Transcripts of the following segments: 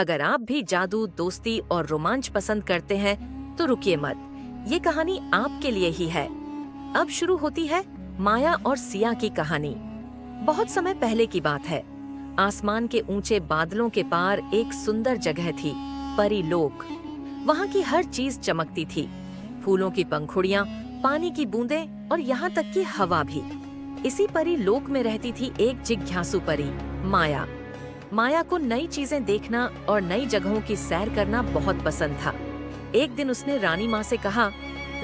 अगर आप भी जादू, दोस्ती और रोमांच पसंद करते हैं तो रुकिए मत, ये कहानी आपके लिए ही है। अब शुरू होती है माया और सिया की कहानी। बहुत समय पहले की बात है। आसमान के ऊंचे बादलों के पार एक सुंदर जगह थी, परीलोक। वहाँ की हर चीज चमकती थी, फूलों की पंखुड़ियाँ, पानी की बूंदें और यहाँ तक कि हवा भी। इसी परीलोक में रहती थी एक जिज्ञासु परी, माया। माया को नई चीजें देखना और नई जगहों की सैर करना बहुत पसंद था। एक दिन उसने रानी माँ से कहा,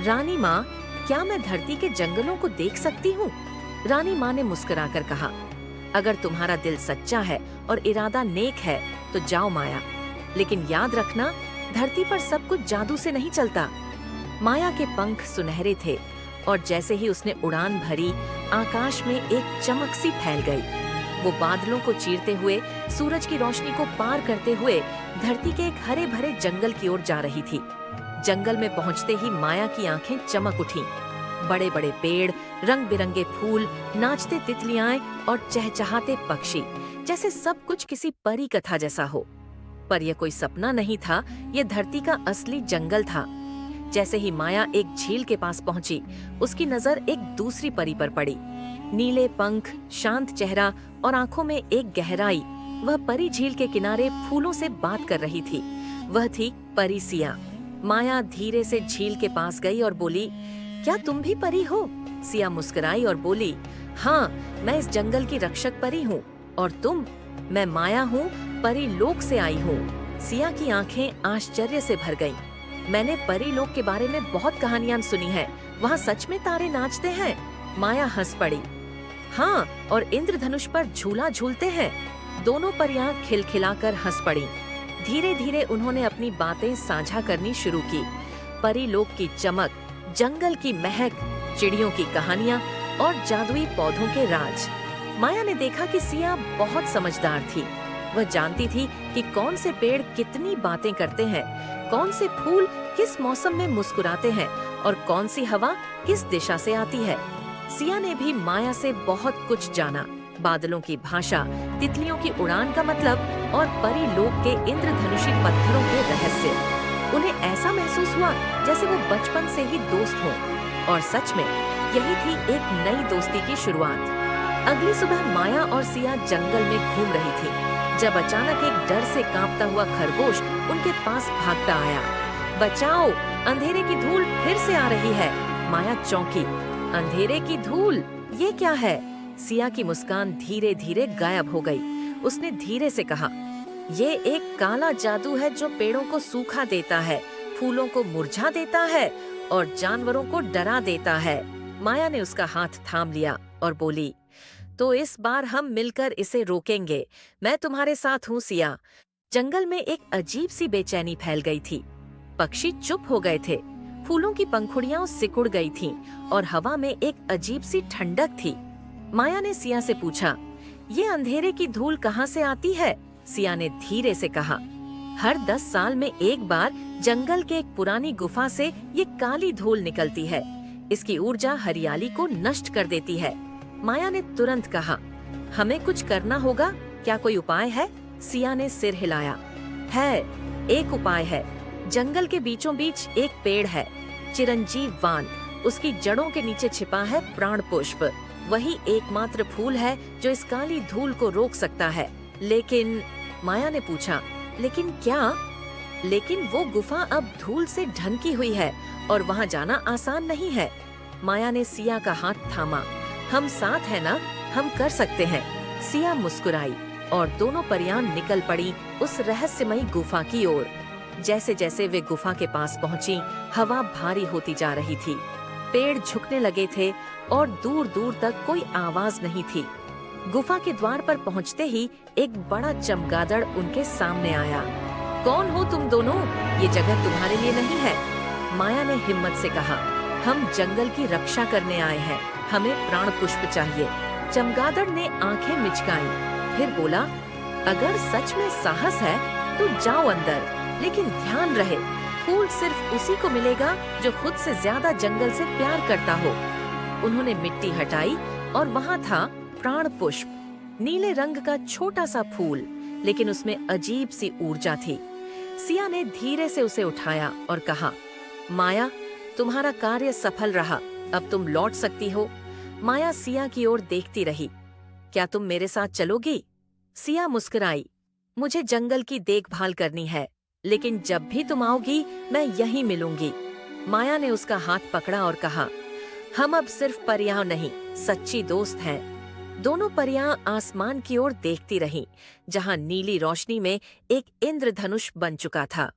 रानी माँ, क्या मैं धरती के जंगलों को देख सकती हूँ? रानी माँ ने मुस्कुराकर कहा, अगर तुम्हारा दिल सच्चा है और इरादा नेक है तो जाओ माया, लेकिन याद रखना, धरती पर सब कुछ जादू से नहीं चलता। माया के पंख सुनहरे थे और जैसे ही उसने उड़ान भरी, आकाश में एक चमक सी फैल गई। वो बादलों को चीरते हुए, सूरज की रोशनी को पार करते हुए धरती के एक हरे भरे जंगल की ओर जा रही थी। जंगल में पहुंचते ही माया की आंखें चमक उठीं। बड़े बड़े पेड़, रंग बिरंगे फूल, नाचते तितलियां और चहचहाते पक्षी, जैसे सब कुछ किसी परी कथा जैसा हो। पर यह कोई सपना नहीं था, यह धरती का असली जंगल था। जैसे ही माया एक झील के पास पहुंची, उसकी नजर एक दूसरी परी पर पड़ी। नीले पंख, शांत चेहरा और आंखों में एक गहराई। वह परी झील के किनारे फूलों से बात कर रही थी। वह थी परी सिया। माया धीरे से झील के पास गई और बोली, क्या तुम भी परी हो? सिया मुस्कुराई और बोली, हाँ, मैं इस जंगल की रक्षक परी हूँ। और तुम? मैं माया हूँ, परीलोक से आई हूँ। सिया की आंखें आश्चर्य से भर गईं। मैंने परीलोक के बारे में बहुत कहानियां सुनी हैं। वहाँ सच में तारे नाचते हैं? माया हंस पड़ी। हाँ, और इंद्रधनुष पर झूला झूलते हैं। दोनों परियां खिलखिलाकर हंस पड़ीं। धीरे धीरे उन्होंने अपनी बातें साझा करनी शुरू की। परीलोक की चमक, जंगल की महक, चिड़ियों की कहानियां और जादुई पौधों के राज। माया ने देखा कि सिया बहुत समझदार थी। वह जानती थी कि कौन से पेड़ कितनी बातें करते हैं, कौन से फूल किस मौसम में मुस्कुराते हैं और कौन सी हवा किस दिशा से आती है। सिया ने भी माया से बहुत कुछ जाना, बादलों की भाषा, तितलियों की उड़ान का मतलब और परीलोक के इंद्रधनुषी पत्थरों के रहस्य। उन्हें ऐसा महसूस हुआ जैसे वो बचपन से ही दोस्त हों। और सच में यही थी एक नई दोस्ती की शुरुआत। अगली सुबह माया और सिया जंगल में घूम रही थी, जब अचानक एक डर से कांपता हुआ खरगोश उनके पास भागता आया। बचाओ, अंधेरे की धूल फिर से आ रही है। माया चौंकी। अंधेरे की धूल, ये क्या है? सिया की मुस्कान धीरे धीरे गायब हो गई। उसने धीरे से कहा, ये एक काला जादू है जो पेड़ों को सूखा देता है, फूलों को मुरझा देता है और जानवरों को डरा देता है। माया ने उसका हाथ थाम लिया और बोली, तो इस बार हम मिलकर इसे रोकेंगे। मैं तुम्हारे साथ हूँ सिया। जंगल में एक अजीब सी बेचैनी फैल गई थी। पक्षी चुप हो गए थे, फूलों की पंखुड़ियां सिकुड़ गई थीं और हवा में एक अजीब सी ठंडक थी। माया ने सिया से पूछा, ये अंधेरे की धूल कहाँ से आती है? सिया ने धीरे से कहा, हर 10 साल में एक बार जंगल के एक पुरानी गुफा से ये काली धूल निकलती है। इसकी ऊर्जा हरियाली को नष्ट कर देती है। माया ने तुरंत कहा, हमें कुछ करना होगा, क्या कोई उपाय है? सिया ने सिर हिलाया। है, एक उपाय है। जंगल के बीचों बीच एक पेड़ है, चिरंजीव वान। उसकी जड़ों के नीचे छिपा है प्राण पुष्प। वही एकमात्र फूल है जो इस काली धूल को रोक सकता है। लेकिन माया ने पूछा, लेकिन क्या? लेकिन वो गुफा अब धूल से ढंकी हुई है और वहाँ जाना आसान नहीं है। माया ने सिया का हाथ थामा। हम साथ हैं ना, हम कर सकते हैं। सिया मुस्कुराई और दोनों परियां निकल पड़ी उस रहस्यमयी गुफा की ओर। जैसे जैसे वे गुफा के पास पहुंची, हवा भारी होती जा रही थी। पेड़ झुकने लगे थे और दूर दूर तक कोई आवाज नहीं थी। गुफा के द्वार पर पहुंचते ही एक बड़ा चमगादड़ उनके सामने आया। कौन हो तुम दोनों? ये जगह तुम्हारे लिए नहीं है। माया ने हिम्मत से कहा, हम जंगल की रक्षा करने आए हैं, हमें प्राण पुष्प चाहिए। चमगादड़ ने आंखें मिचकाई, फिर बोला, अगर सच में साहस है तो जाओ अंदर, लेकिन ध्यान रहे, फूल सिर्फ उसी को मिलेगा जो खुद से ज्यादा जंगल से प्यार करता हो। उन्होंने मिट्टी हटाई और वहाँ था प्राण पुष्प, नीले रंग का छोटा सा फूल लेकिन उसमें अजीब सी ऊर्जा थी। सिया ने धीरे से उसे उठाया और कहा, माया, तुम्हारा कार्य सफल रहा, अब तुम लौट सकती हो। माया सिया की ओर देखती रही। क्या तुम मेरे साथ चलोगी? सिया मुस्कुराई। मुझे जंगल की देखभाल करनी है, लेकिन जब भी तुम आओगी मैं यहीं मिलूंगी। माया ने उसका हाथ पकड़ा और कहा, हम अब सिर्फ परियां नहीं, सच्ची दोस्त हैं। दोनों परियां आसमान की ओर देखती रहीं, जहां नीली रोशनी में एक इंद्रधनुष बन चुका था।